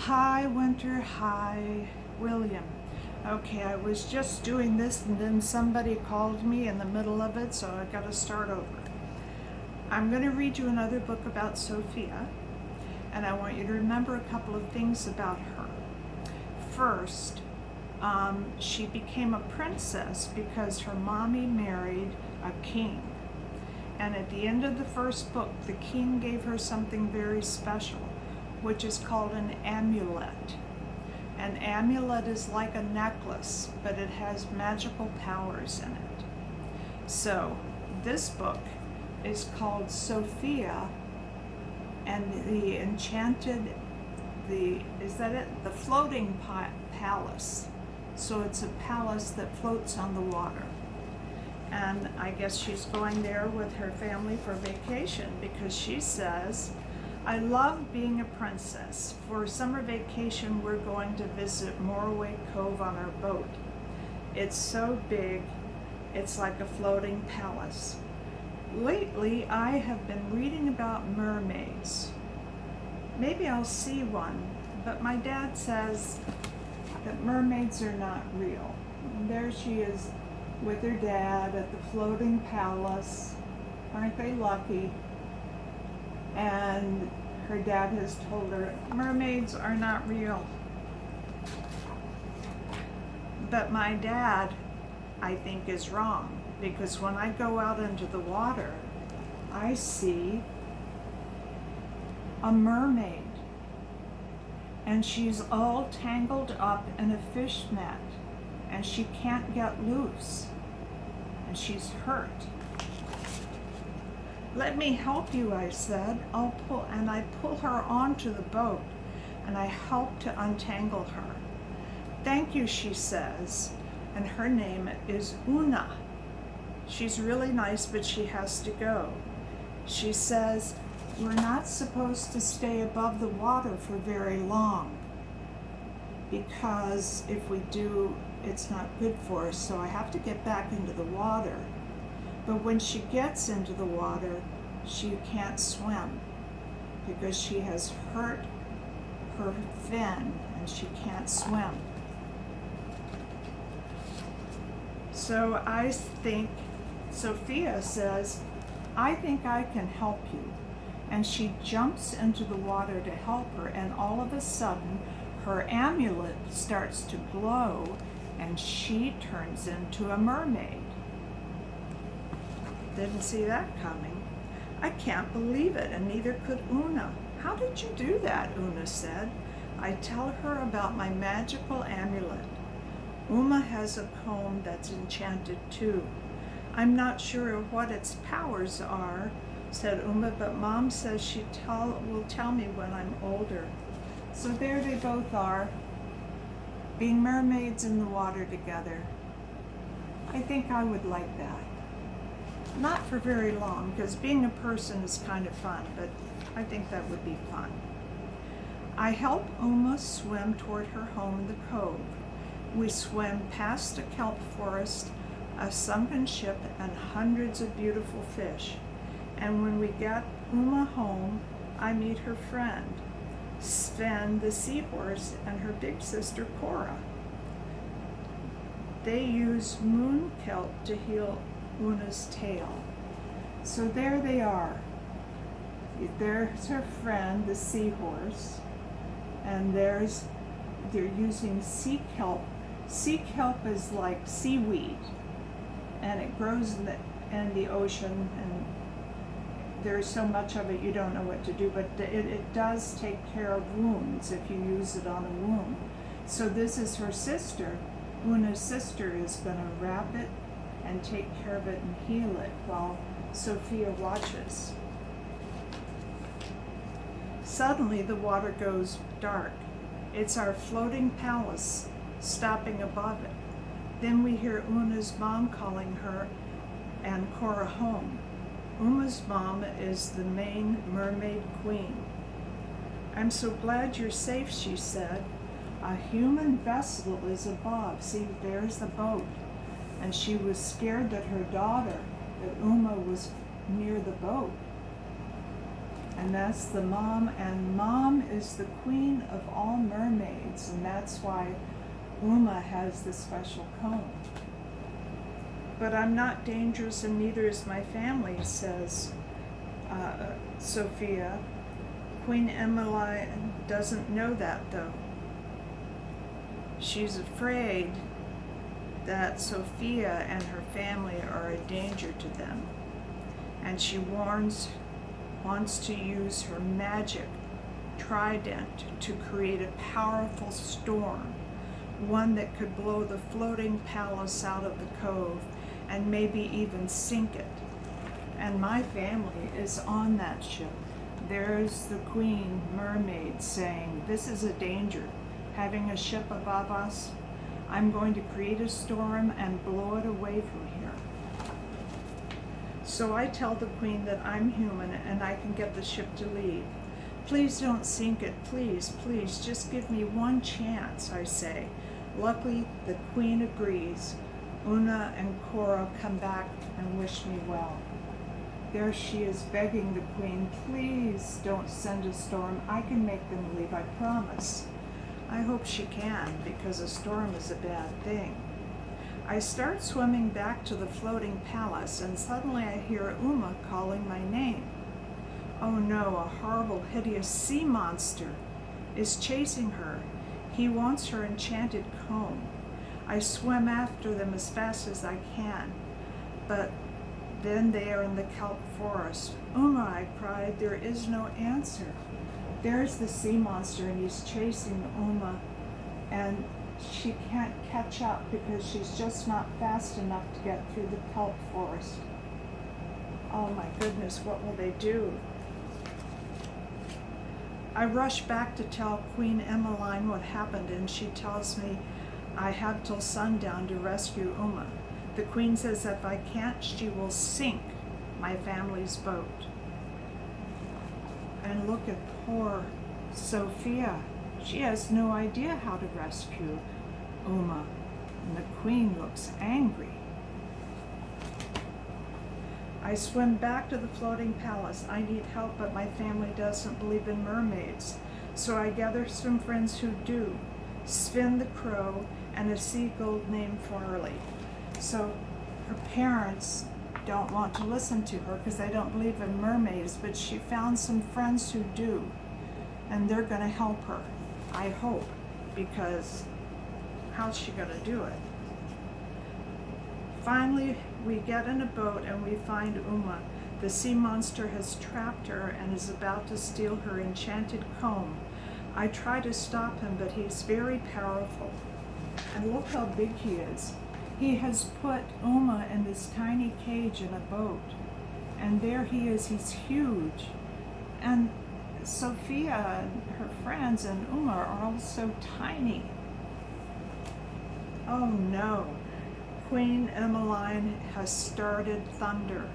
Hi, Winter. Hi, William. Okay, I was just doing this and then somebody called me in the middle of it, so I gotta start over. I'm gonna read you another book about Sophia, and I want you to remember a couple of things about her. First, she became a princess because her mommy married a king. And at the end of the first book, the king gave her something very special, which is called an amulet. An amulet is like a necklace, but it has magical powers in it. So this book is called Sophia and the Enchanted, is that it? The Floating Palace. So it's a palace that floats on the water. And I guess she's going there with her family for vacation because she says, I love being a princess. For summer vacation, we're going to visit Moraway Cove on our boat. It's so big, it's like a floating palace. Lately, I have been reading about mermaids. Maybe I'll see one, but my dad says that mermaids are not real. And there she is with her dad at the floating palace. Aren't they lucky? And her dad has told her mermaids are not real. But my dad, I think, is wrong, because when I go out into the water, I see a mermaid, and she's all tangled up in a fish net, and she can't get loose, and she's hurt. Let me help you, I said. I pull her onto the boat, and I help to untangle her. Thank you, she says, and her name is Una. She's really nice, but she has to go. She says, we're not supposed to stay above the water for very long, because if we do, it's not good for us, so I have to get back into the water. But when she gets into the water, she can't swim because she has hurt her fin and she can't swim. So I think, Sophia says, I think I can help you. And she jumps into the water to help her, and all of a sudden, her amulet starts to glow and she turns into a mermaid. Didn't see that coming. I can't believe it, and neither could Una. How did you do that? Una said. I tell her about my magical amulet. Uma has a comb that's enchanted too. I'm not sure what its powers are, said Uma, but Mom says she will tell me when I'm older. So there they both are, being mermaids in the water together. I think I would like that. Not for very long, because being a person is kind of fun, but I think that would be fun. I help Uma swim toward her home in the cove. We swim past a kelp forest, a sunken ship, and hundreds of beautiful fish. And when we get Uma home, I meet her friend, Sven the seahorse, and her big sister Cora. They use moon kelp to heal Una's tail. So there they are. There's her friend, the seahorse, and they're using sea kelp. Sea kelp is like seaweed, and it grows in the ocean, and there's so much of it you don't know what to do, but it does take care of wounds if you use it on a wound. So this is her sister. Una's sister is going to wrap it and take care of it and heal it while Sophia watches. Suddenly the water goes dark. It's our floating palace stopping above it. Then we hear Una's mom calling her and Cora home. Uma's mom is the main mermaid queen. I'm so glad you're safe, she said. A human vessel is above. See, there's the boat. And she was scared that her daughter, that Uma was near the boat. And that's the mom, and mom is the queen of all mermaids, and that's why Uma has the special comb. But I'm not dangerous, and neither is my family, says Sophia. Queen Emmeline doesn't know that, though. She's afraid that Sophia and her family are a danger to them, and she wants to use her magic trident to create a powerful storm, one that could blow the floating palace out of the cove and maybe even sink it. And my family is on that ship. There's the queen mermaid saying, this is a danger, having a ship above us. I'm going to create a storm and blow it away from here. So I tell the queen that I'm human and I can get the ship to leave. Please don't sink it, please, please, just give me one chance, I say. Luckily, the queen agrees. Una and Cora come back and wish me well. There she is begging the queen, please don't send a storm. I can make them leave, I promise. I hope she can, because a storm is a bad thing. I start swimming back to the floating palace, and suddenly I hear Uma calling my name. Oh no, a horrible, hideous sea monster is chasing her. He wants her enchanted comb. I swim after them as fast as I can, but then they are in the kelp forest. Uma, I cried, there is no answer. There's the sea monster, and he's chasing Uma, and she can't catch up because she's just not fast enough to get through the kelp forest. Oh my goodness, what will they do? I rush back to tell Queen Emmeline what happened, and she tells me I have till sundown to rescue Uma. The queen says if I can't, she will sink my family's boat. And look at poor Sophia. She has no idea how to rescue Uma, and the queen looks angry. I swim back to the floating palace. I need help, but my family doesn't believe in mermaids. So I gather some friends who do, Sven the crow and a seagull named Farley. So her parents don't want to listen to her because they don't believe in mermaids, but she found some friends who do, and they're going to help her, I hope, because how's she going to do it? Finally, we get in a boat and we find Uma. The sea monster has trapped her and is about to steal her enchanted comb. I try to stop him, but he's very powerful. And look how big he is. He has put Uma in this tiny cage in a boat. And there he is, he's huge. And Sophia and her friends and Uma are all so tiny. Oh no. Queen Emmeline has started thunder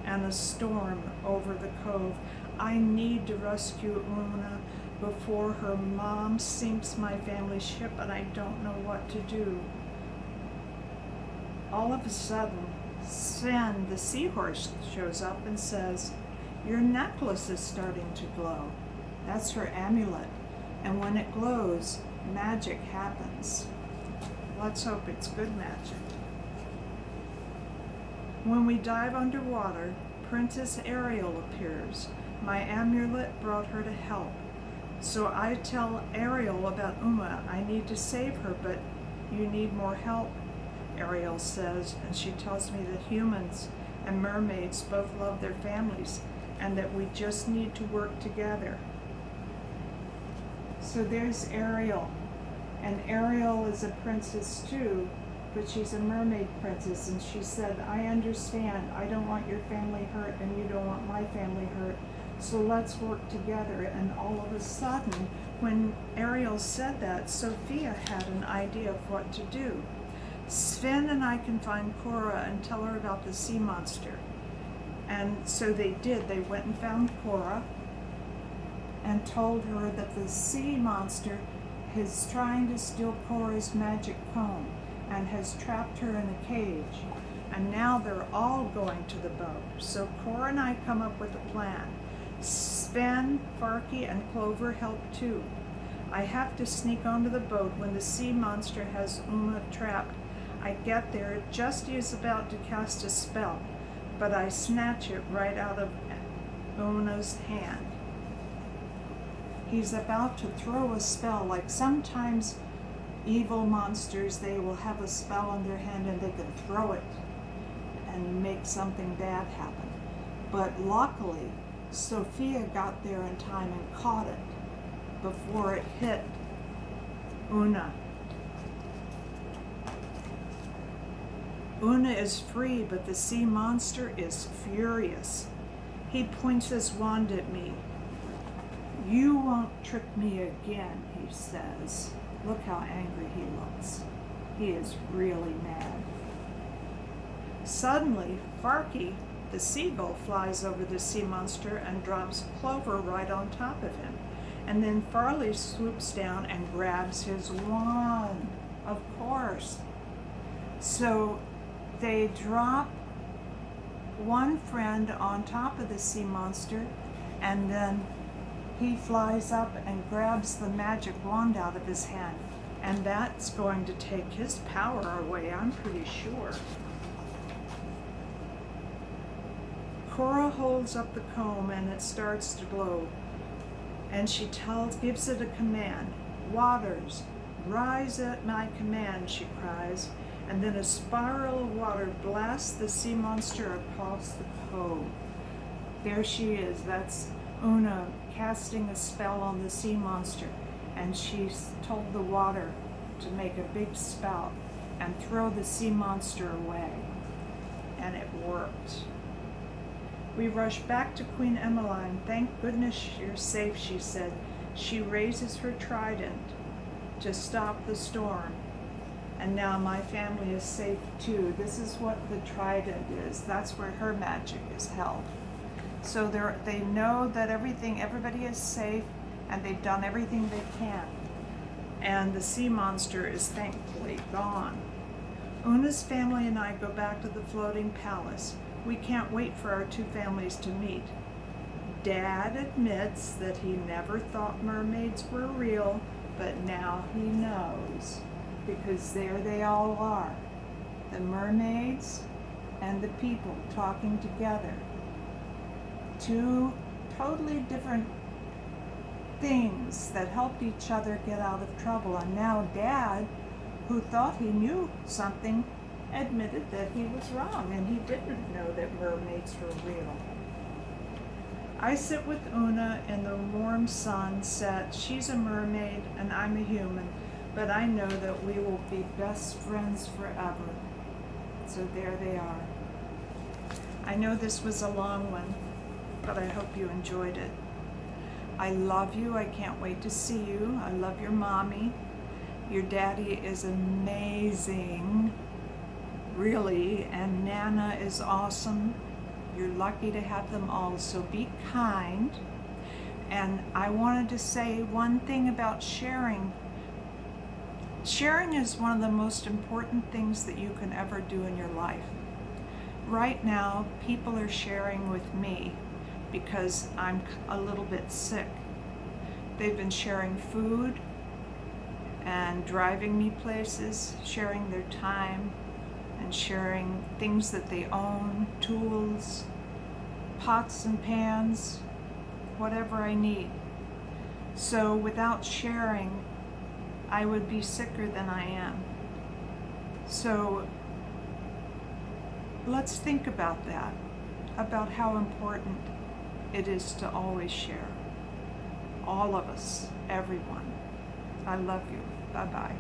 and a storm over the cove. I need to rescue Una before her mom sinks my family ship, and I don't know what to do. All of a sudden, Sven, the seahorse, shows up and says, your necklace is starting to glow. That's her amulet. And when it glows, magic happens. Let's hope it's good magic. When we dive underwater, Princess Ariel appears. My amulet brought her to help. So I tell Ariel about Uma. I need to save her, but you need more help, Ariel says, and she tells me that humans and mermaids both love their families and that we just need to work together. So there's Ariel, and Ariel is a princess too, but she's a mermaid princess, and she said, I understand, I don't want your family hurt and you don't want my family hurt, so let's work together. And all of a sudden, when Ariel said that, Sophia had an idea of what to do. Sven and I can find Cora and tell her about the sea monster. And so they did. They went and found Cora and told her that the sea monster is trying to steal Cora's magic comb and has trapped her in a cage. And now they're all going to the boat. So Cora and I come up with a plan. Sven, Farky, and Clover help too. I have to sneak onto the boat when the sea monster has Una trapped. I get there just as he is about to cast a spell, but I snatch it right out of Una's hand. He's about to throw a spell, like sometimes evil monsters, they will have a spell in their hand and they can throw it and make something bad happen. But luckily, Sophia got there in time and caught it before it hit Una. Una is free, but the sea monster is furious. He points his wand at me. "You won't trick me again," he says. Look how angry he looks. He is really mad. Suddenly, Farky, the seagull, flies over the sea monster and drops Clover right on top of him. And then Farley swoops down and grabs his wand, of course. So they drop one friend on top of the sea monster, and then he flies up and grabs the magic wand out of his hand. And that's going to take his power away, I'm pretty sure. Cora holds up the comb and it starts to glow. And she gives it a command. "Waters, rise at my command," she cries. And then a spiral of water blasts the sea monster across the cove. There she is. That's Una casting a spell on the sea monster. And she's told the water to make a big spout and throw the sea monster away. And it worked. We rush back to Queen Emmeline. "Thank goodness you're safe," she said. She raises her trident to stop the storm. And now my family is safe too. This is what the trident is. That's where her magic is held. So they know that everybody is safe, and they've done everything they can. And the sea monster is thankfully gone. Una's family and I go back to the floating palace. We can't wait for our two families to meet. Dad admits that he never thought mermaids were real, but now he knows, because there they all are, the mermaids and the people talking together. Two totally different things that helped each other get out of trouble. And now Dad, who thought he knew something, admitted that he was wrong and he didn't know that mermaids were real. I sit with Una in the warm sunset. She's a mermaid and I'm a human, but I know that we will be best friends forever. So there they are. I know this was a long one, but I hope you enjoyed it. I love you. I can't wait to see you. I love your mommy. Your daddy is amazing, really, and Nana is awesome. You're lucky to have them all, so be kind. And I wanted to say one thing about sharing. Sharing is one of the most important things that you can ever do in your life. Right now, people are sharing with me because I'm a little bit sick. They've been sharing food and driving me places, sharing their time and sharing things that they own, tools, pots and pans, whatever I need. So without sharing, I would be sicker than I am. So let's think about that, about how important it is to always share. All of us, everyone. I love you. Bye-bye.